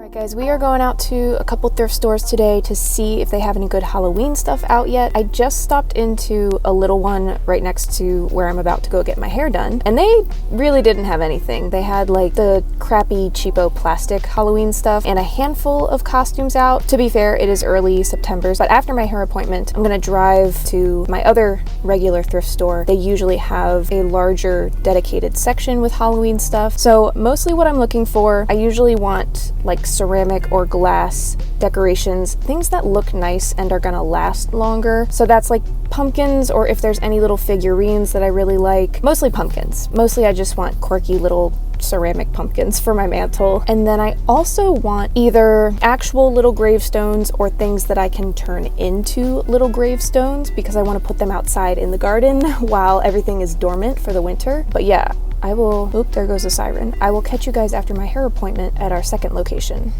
Alright guys, we are going out to a couple thrift stores today to see if they have any good Halloween stuff out yet. I just stopped into a little one right next to where I'm about to go get my hair done, and they really didn't have anything. They had like the crappy cheapo plastic Halloween stuff and a handful of costumes out. To be fair, it is early September, but after my hair appointment, I'm gonna drive to my other regular thrift store. They usually have a larger dedicated section with Halloween stuff. So mostly what I'm looking for, I usually want like ceramic or glass decorations, things that look nice and are gonna last longer. So that's like pumpkins, or if there's any little figurines that I really like. Mostly pumpkins. Mostly I just want quirky little ceramic pumpkins for my mantle. And then I also want either actual little gravestones or things that I can turn into little gravestones, because I want to put them outside in the garden while everything is dormant for the winter. But yeah, I will, oop, there goes the siren. I will catch you guys after my hair appointment at our second location.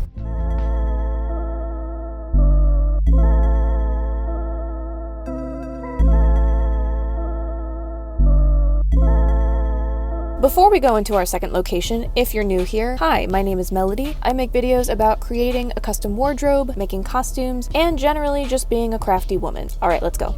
Before we go into our second location, if you're new here, hi, my name is Melody. I make videos about creating a custom wardrobe, making costumes, and generally just being a crafty woman. All right, let's go.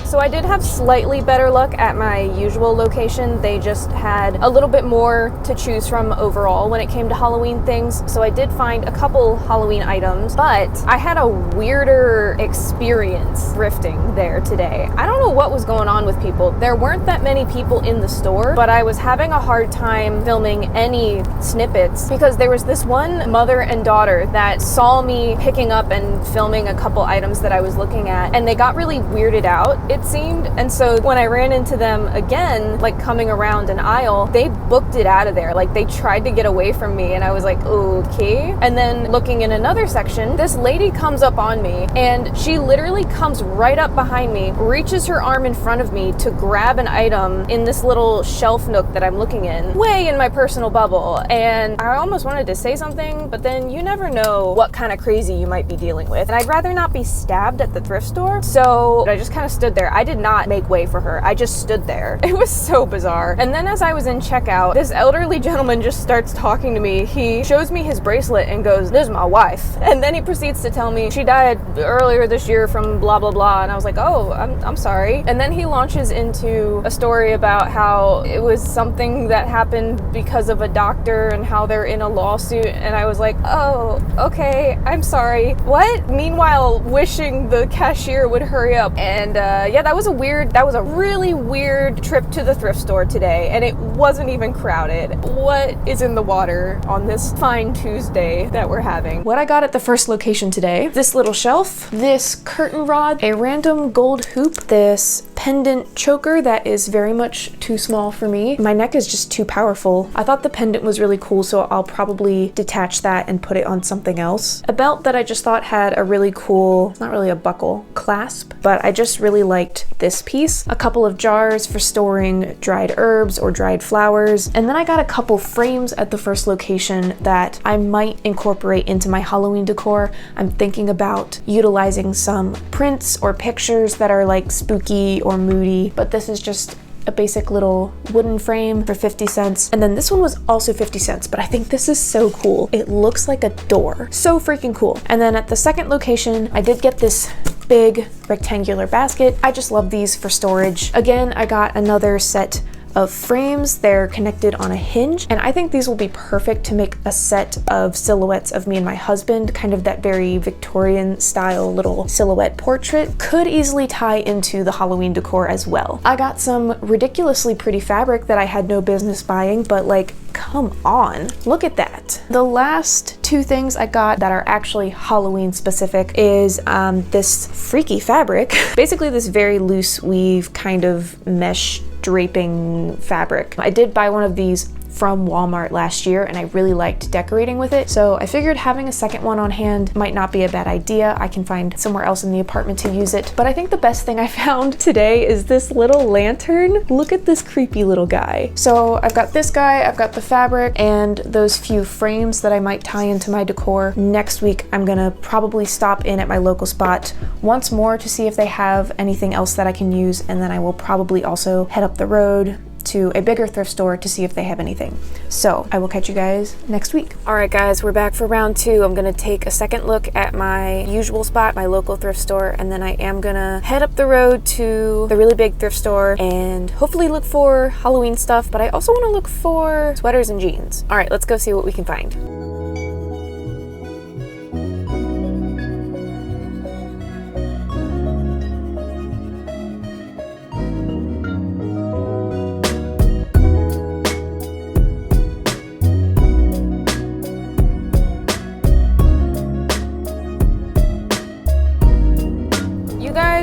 So I did have slightly better luck at my usual location. They just had a little bit more to choose from overall when it came to Halloween things. So I did find a couple Halloween items, but I had a weirder experience thrifting there today. I don't know what was going on with people. There weren't that many people in the store, but I was having a hard time filming any snippets because there was this one mother and daughter that saw me picking up and filming a couple items that I was looking at, and they got really weirded out, it seemed. And so when I ran into them again, like coming around an aisle, they booked it out of there. Like they tried to get away from me, and I was like, okay. And then looking in another section, this lady comes up on me, and she literally comes right up behind me, reaches her arm in front of me to grab an item in this little shelf nook that I'm looking in, way in my personal bubble. And I almost wanted to say something, but then you never know what kind of crazy you might be dealing with. And I'd rather not be stabbed at the thrift store. So I just kind of stood there. I did not make way for her. I just stood there. It was so bizarre. And then as I was in checkout, this elderly gentleman just starts talking to me. He shows me his bracelet and goes, "This is my wife." And then he proceeds to tell me she died earlier this year from blah, blah, blah. And I was like, oh, I'm sorry. And then he launches into a story about how it was something that happened because of a doctor and how they're in a lawsuit. And I was like, oh, okay, I'm sorry. What? Meanwhile, wishing the cashier would hurry up. And yeah, that was a really weird trip to the thrift store today, and it wasn't even crowded. What is in the water on this fine Tuesday that we're having? What I got at the first location today, this little shelf, this curtain rod, a random gold hoop, this pendant choker that is very much too small for me. My neck is just too powerful. I thought the pendant was really cool, so I'll probably detach that and put it on something else. A belt that I just thought had a really cool, not really a buckle, clasp, but I just really liked this piece. A couple of jars for storing dried herbs or dried flowers. And then I got a couple frames at the first location that I might incorporate into my Halloween decor. I'm thinking about utilizing some prints or pictures that are like spooky or moody, but this is just a basic little wooden frame for 50 cents. And then this one was also 50 cents, but I think this is so cool. It looks like a door. So freaking cool. And then at the second location, I did get this big rectangular basket. I just love these for storage. Again, I got another set of frames. They're connected on a hinge, and I think these will be perfect to make a set of silhouettes of me and my husband, kind of that very Victorian style little silhouette portrait. Could easily tie into the Halloween decor as well. I got some ridiculously pretty fabric that I had no business buying, but like, come on, look at that. The last two things I got that are actually Halloween specific is this freaky fabric. Basically this very loose weave kind of mesh draping fabric. I did buy one of these from Walmart last year and I really liked decorating with it. So I figured having a second one on hand might not be a bad idea. I can find somewhere else in the apartment to use it. But I think the best thing I found today is this little lantern. Look at this creepy little guy. So I've got this guy, I've got the fabric and those few frames that I might tie into my decor. Next week, I'm gonna probably stop in at my local spot once more to see if they have anything else that I can use. And then I will probably also head up the road to a bigger thrift store to see if they have anything. So I will catch you guys next week. All right guys, we're back for round 2. I'm gonna take a second look at my usual spot, my local thrift store, and then I am gonna head up the road to the really big thrift store and hopefully look for Halloween stuff, but I also wanna look for sweaters and jeans. All right, let's go see what we can find.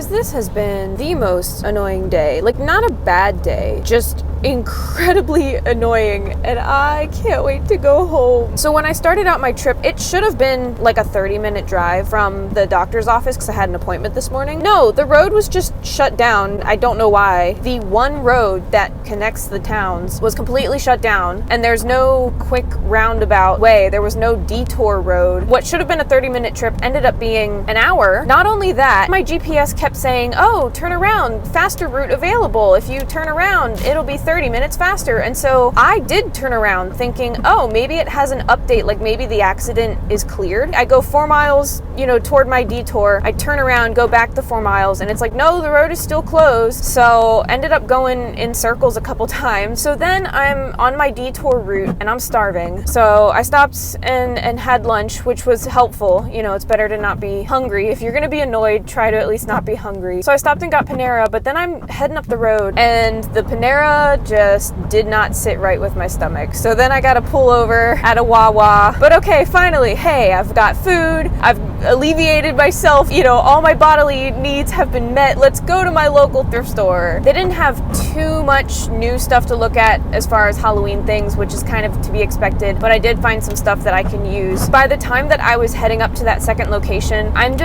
This has been the most annoying day. Like, not a bad day, just incredibly annoying, and I can't wait to go home. So when I started out my trip, it should have been like a 30-minute drive from the doctor's office because I had an appointment this morning. No, the road was just shut down. I don't know why. The one road that connects the towns was completely shut down, and there's no quick roundabout way. There was no detour road. What should have been a 30-minute trip ended up being an hour. Not only that, my GPS kept saying, oh, turn around, faster route available. If you turn around, it'll be 30 minutes faster. And so I did turn around thinking, oh, maybe it has an update, like maybe the accident is cleared. I go 4 miles, toward my detour. I turn around, go back the 4 miles, and it's like, no, the road is still closed. So ended up going in circles a couple times. So then I'm on my detour route and I'm starving. So I stopped and had lunch, which was helpful. It's better to not be hungry. If you're gonna be annoyed, try to at least not be hungry. So I stopped and got Panera, but then I'm heading up the road and the Panera just did not sit right with my stomach. So then I gotta pull over at a Wawa. But okay, finally, hey, I've got food. I've alleviated myself. All my bodily needs have been met. Let's go to my local thrift store. They didn't have too much new stuff to look at as far as Halloween things, which is kind of to be expected, but I did find some stuff that I can use. By the time that I was heading up to that second location, I'm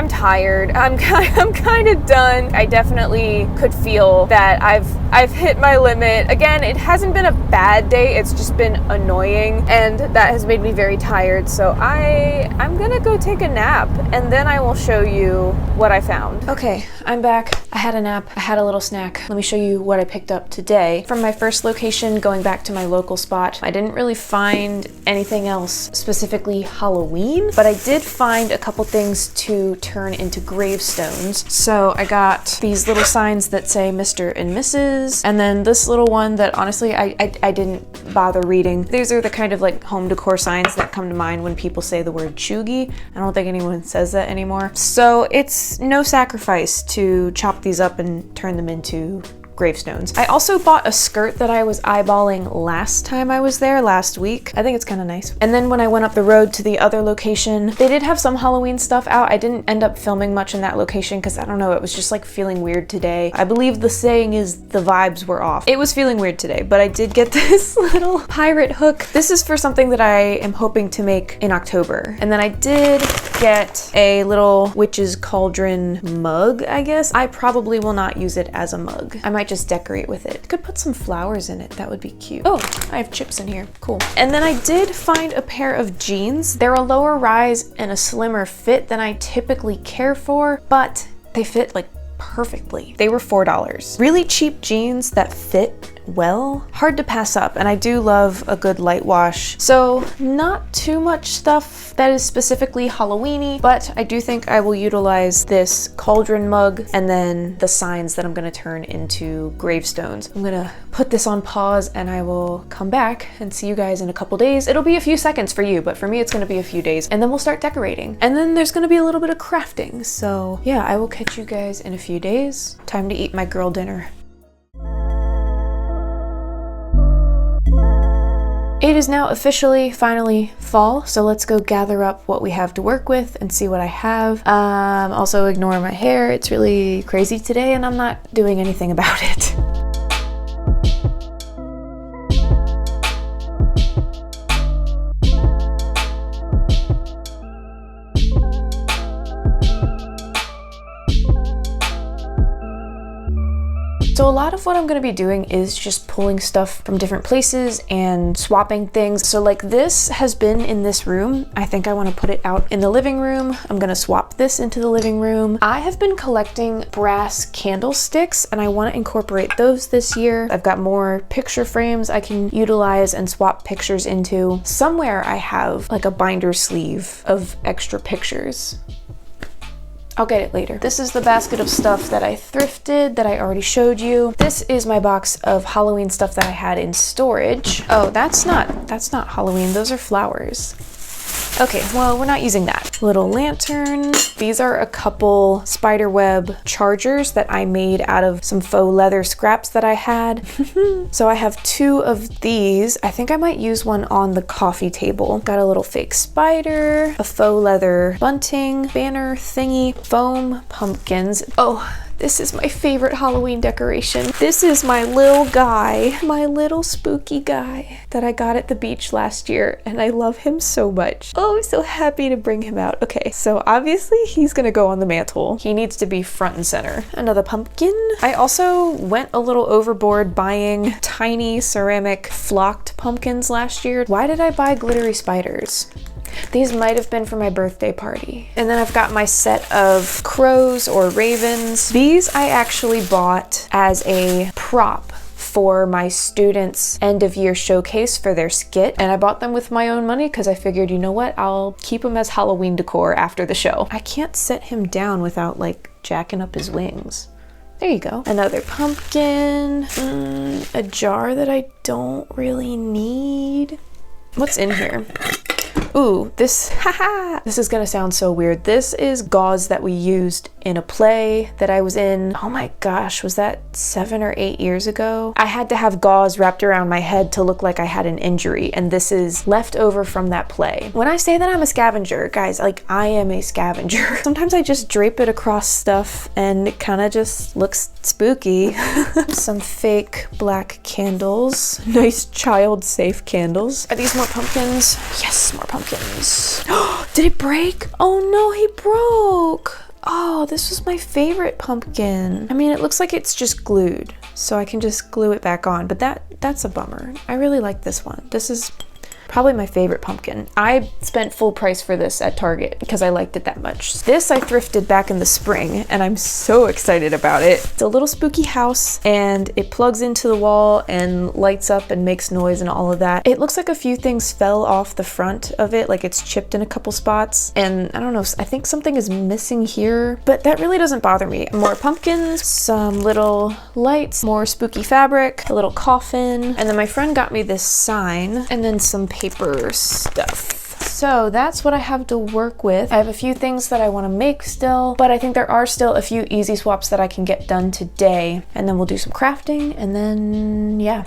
tired. I'm kind of done. I definitely could feel that I've hit my limit. Again, it hasn't been a bad day, it's just been annoying, and that has made me very tired. So I'm gonna go take a nap and then I will show you what I found. Okay, I'm back. I had a nap, I had a little snack. Let me show you what I picked up today. From my first location going back to my local spot, I didn't really find anything else specifically Halloween, but I did find a couple things to turn into gravestones. So I got these little signs that say Mr. and Mrs. and then this little one that honestly I didn't bother reading. These are the kind of like home decor signs that come to mind when people say the word chuggy. I don't think anyone says that anymore. So it's no sacrifice to chop these up and turn them into gravestones. I also bought a skirt that I was eyeballing last time I was there last week. I think it's kind of nice. And then when I went up the road to the other location, they did have some Halloween stuff out. I didn't end up filming much in that location because I don't know, it was just like feeling weird today. I believe the saying is the vibes were off. It was feeling weird today, but I did get this little pirate hook. This is for something that I am hoping to make in October. And then I did get a little witch's cauldron mug, I guess. I probably will not use it as a mug. I might just decorate with it. Could put some flowers in it. That would be cute. Oh, I have chips in here. Cool. And then I did find a pair of jeans. They're a lower rise and a slimmer fit than I typically care for, but they fit like perfectly. They were $4. Really cheap jeans that fit well, hard to pass up, and I do love a good light wash. So not too much stuff that is specifically Halloween-y, but I do think I will utilize this cauldron mug and then the signs that I'm gonna turn into gravestones. I'm gonna put this on pause and I will come back and see you guys in a couple days. It'll be a few seconds for you, but for me it's gonna be a few days, and then we'll start decorating. And then there's gonna be a little bit of crafting. So yeah, I will catch you guys in a few days. Time to eat my girl dinner. It is now officially, finally fall, so let's go gather up what we have to work with and see what I have. Also ignore my hair, it's really crazy today and I'm not doing anything about it. So a lot of what I'm gonna be doing is just pulling stuff from different places and swapping things. So like this has been in this room. I think I wanna put it out in the living room. I'm gonna swap this into the living room. I have been collecting brass candlesticks and I wanna incorporate those this year. I've got more picture frames I can utilize and swap pictures into. Somewhere I have like a binder sleeve of extra pictures. I'll get it later. This is the basket of stuff that I thrifted that I already showed you. This is my box of Halloween stuff that I had in storage. Oh, that's not Halloween, those are flowers. Okay, well, we're not using that. Little lantern. These are a couple spiderweb chargers that I made out of some faux leather scraps that I had. So I have 2 of these. I think I might use one on the coffee table. Got a little fake spider, a faux leather bunting, banner thingy, foam pumpkins. Oh, this is my favorite Halloween decoration. This is my little guy, my little spooky guy that I got at the beach last year, and I love him so much. Oh, I'm so happy to bring him out. Okay, so obviously he's gonna go on the mantle. He needs to be front and center. Another pumpkin. I also went a little overboard buying tiny ceramic flocked pumpkins last year. Why did I buy glittery spiders? These might have been for my birthday party. And then I've got my set of crows or ravens. These I actually bought as a prop for my students' end of year showcase for their skit. And I bought them with my own money because I figured, you know what, I'll keep them as Halloween decor after the show. I can't set him down without like jacking up his wings. There you go. Another pumpkin, a jar that I don't really need. What's in here? Ooh, this is gonna sound so weird. This is gauze that we used in a play that I was in. Oh my gosh, was that 7 or 8 years ago? I had to have gauze wrapped around my head to look like I had an injury, and this is left over from that play. When I say that I'm a scavenger, guys, like I am a scavenger. Sometimes I just drape it across stuff and it kind of just looks spooky. Some fake black candles. Nice child-safe candles. Are these more pumpkins? Yes, more pumpkins. Did it break? Oh no, he broke. Oh, this was my favorite pumpkin. I mean, it looks like it's just glued, so I can just glue it back on, but that's a bummer. I really like this one. This is probably my favorite pumpkin. I spent full price for this at Target because I liked it that much. This I thrifted back in the spring and I'm so excited about it. It's a little spooky house and it plugs into the wall and lights up and makes noise and all of that. It looks like a few things fell off the front of it, like it's chipped in a couple spots, and I don't know, I think something is missing here, but that really doesn't bother me. More pumpkins, some little lights, more spooky fabric, a little coffin, and then my friend got me this sign and then some paper stuff. So that's what I have to work with. I have a few things that I want to make still, but I think there are still a few easy swaps that I can get done today. And then we'll do some crafting and then, yeah.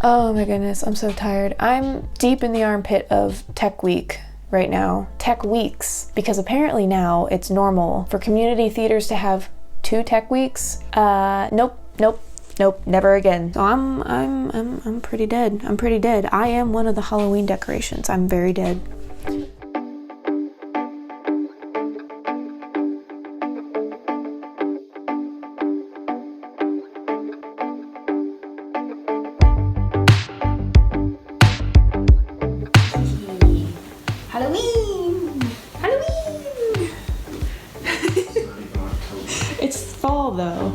Oh my goodness, I'm so tired. I'm deep in the armpit of tech week right now. Tech weeks, because apparently now it's normal for community theaters to have 2 tech weeks. Nope, never again. So I'm pretty dead. I'm pretty dead. I am one of the Halloween decorations. I'm very dead. Halloween! Halloween! It's fall though.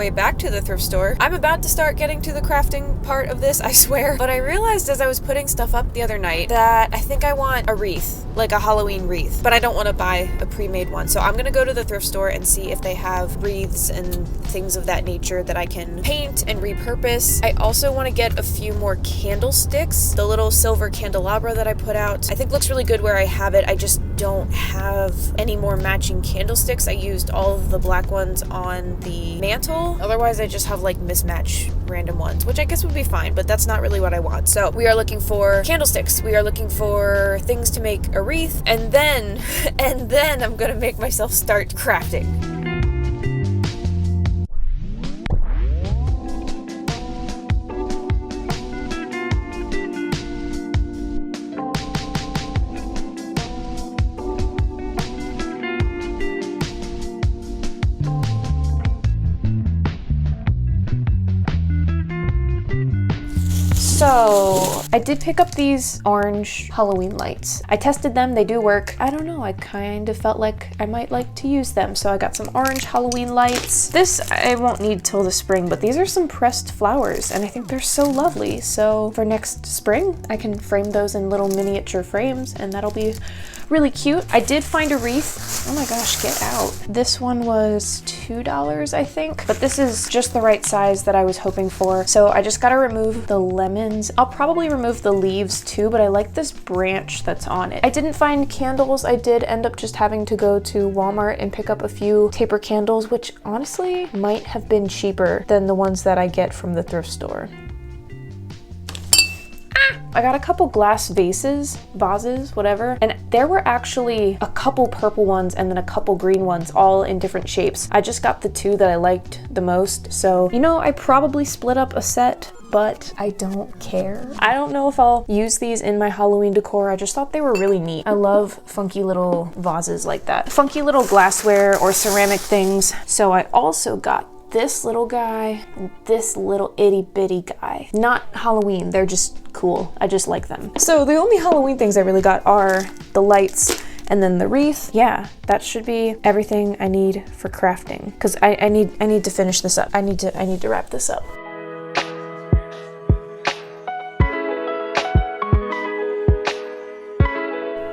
way back to the thrift store. I'm about to start getting to the crafting part of this, I swear. But I realized as I was putting stuff up the other night that I think I want a wreath, like a Halloween wreath, but I don't want to buy a pre-made one. So I'm going to go to the thrift store and see if they have wreaths and things of that nature that I can paint and repurpose. I also want to get a few more candlesticks. The little silver candelabra that I put out, I think looks really good where I have it. I just don't have any more matching candlesticks. I used all of the black ones on the mantle. Otherwise, I just have like mismatched random ones, which I guess would be fine, but that's not really what I want. So we are looking for candlesticks. We are looking for things to make a wreath, and then I'm gonna make myself start crafting. So I did pick up these orange Halloween lights. I tested them, they do work. I don't know, I kind of felt like I might like to use them. So I got some orange Halloween lights. This I won't need till the spring, but these are some pressed flowers and I think they're so lovely. So for next spring, I can frame those in little miniature frames and that'll be really cute. I did find a wreath. Oh my gosh, get out. This one was $2, I think, but this is just the right size that I was hoping for. So I just gotta remove the lemons. I'll probably remove the leaves too, but I like this branch that's on it. I didn't find candles. I did end up just having to go to Walmart and pick up a few taper candles, which honestly might have been cheaper than the ones that I get from the thrift store. I got a couple glass vases, whatever, and there were actually a couple purple ones and then a couple green ones, all in different shapes. I just got the two that I liked the most, so, you know, I probably split up a set, but I don't care. I don't know if I'll use these in my Halloween decor. I just thought they were really neat. I love funky little vases like that. Funky little glassware or ceramic things. So I also got this little guy and this little itty bitty guy. Not Halloween, they're just cool. I just like them. So the only Halloween things I really got are the lights and then the wreath. Yeah, that should be everything I need for crafting, because I need to finish this up. I need to wrap this up.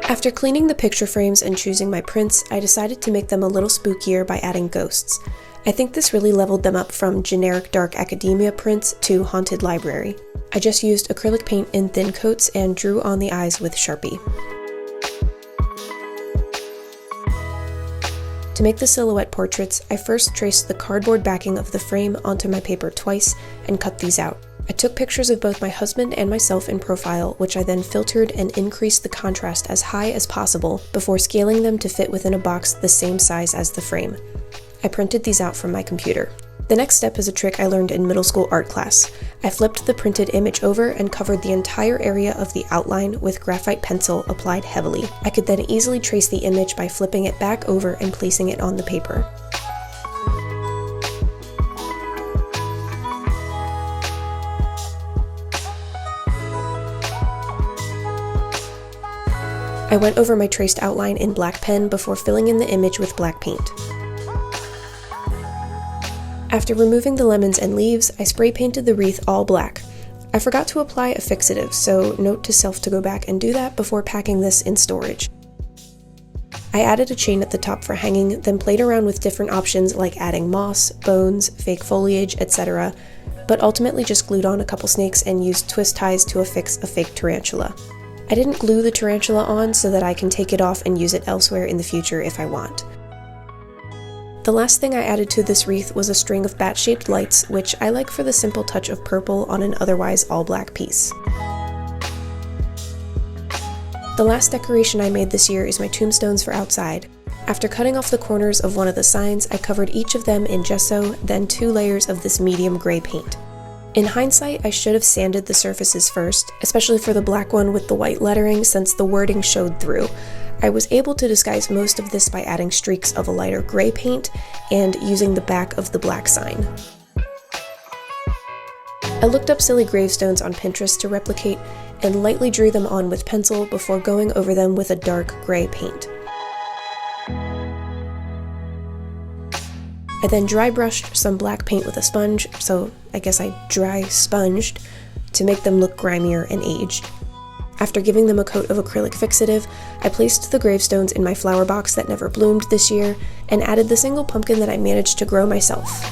After cleaning the picture frames and choosing my prints, I decided to make them a little spookier by adding ghosts. I think this really leveled them up from generic dark academia prints to haunted library. I just used acrylic paint in thin coats and drew on the eyes with Sharpie. To make the silhouette portraits, I first traced the cardboard backing of the frame onto my paper twice and cut these out. I took pictures of both my husband and myself in profile, which I then filtered and increased the contrast as high as possible before scaling them to fit within a box the same size as the frame. I printed these out from my computer. The next step is a trick I learned in middle school art class. I flipped the printed image over and covered the entire area of the outline with graphite pencil applied heavily. I could then easily trace the image by flipping it back over and placing it on the paper. I went over my traced outline in black pen before filling in the image with black paint. After removing the lemons and leaves, I spray painted the wreath all black. I forgot to apply a fixative, so note to self to go back and do that before packing this in storage. I added a chain at the top for hanging, then played around with different options like adding moss, bones, fake foliage, etc., but ultimately just glued on a couple snakes and used twist ties to affix a fake tarantula. I didn't glue the tarantula on so that I can take it off and use it elsewhere in the future if I want. The last thing I added to this wreath was a string of bat-shaped lights, which I like for the simple touch of purple on an otherwise all-black piece. The last decoration I made this year is my tombstones for outside. After cutting off the corners of one of the signs, I covered each of them in gesso, then 2 layers of this medium gray paint. In hindsight, I should have sanded the surfaces first, especially for the black one with the white lettering since the wording showed through. I was able to disguise most of this by adding streaks of a lighter gray paint and using the back of the black sign. I looked up silly gravestones on Pinterest to replicate and lightly drew them on with pencil before going over them with a dark gray paint. I then dry brushed some black paint with a sponge, so I guess I dry sponged, to make them look grimier and aged. After giving them a coat of acrylic fixative, I placed the gravestones in my flower box that never bloomed this year, and added the single pumpkin that I managed to grow myself.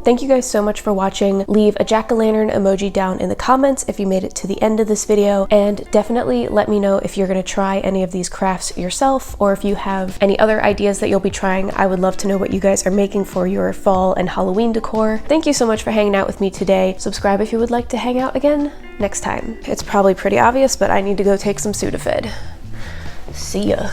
Thank you guys so much for watching. Leave a jack-o'-lantern emoji down in the comments if you made it to the end of this video, and definitely let me know if you're gonna try any of these crafts yourself, or if you have any other ideas that you'll be trying. I would love to know what you guys are making for your fall and Halloween decor. Thank you so much for hanging out with me today. Subscribe if you would like to hang out again next time. It's probably pretty obvious, but I need to go take some Sudafed. See ya.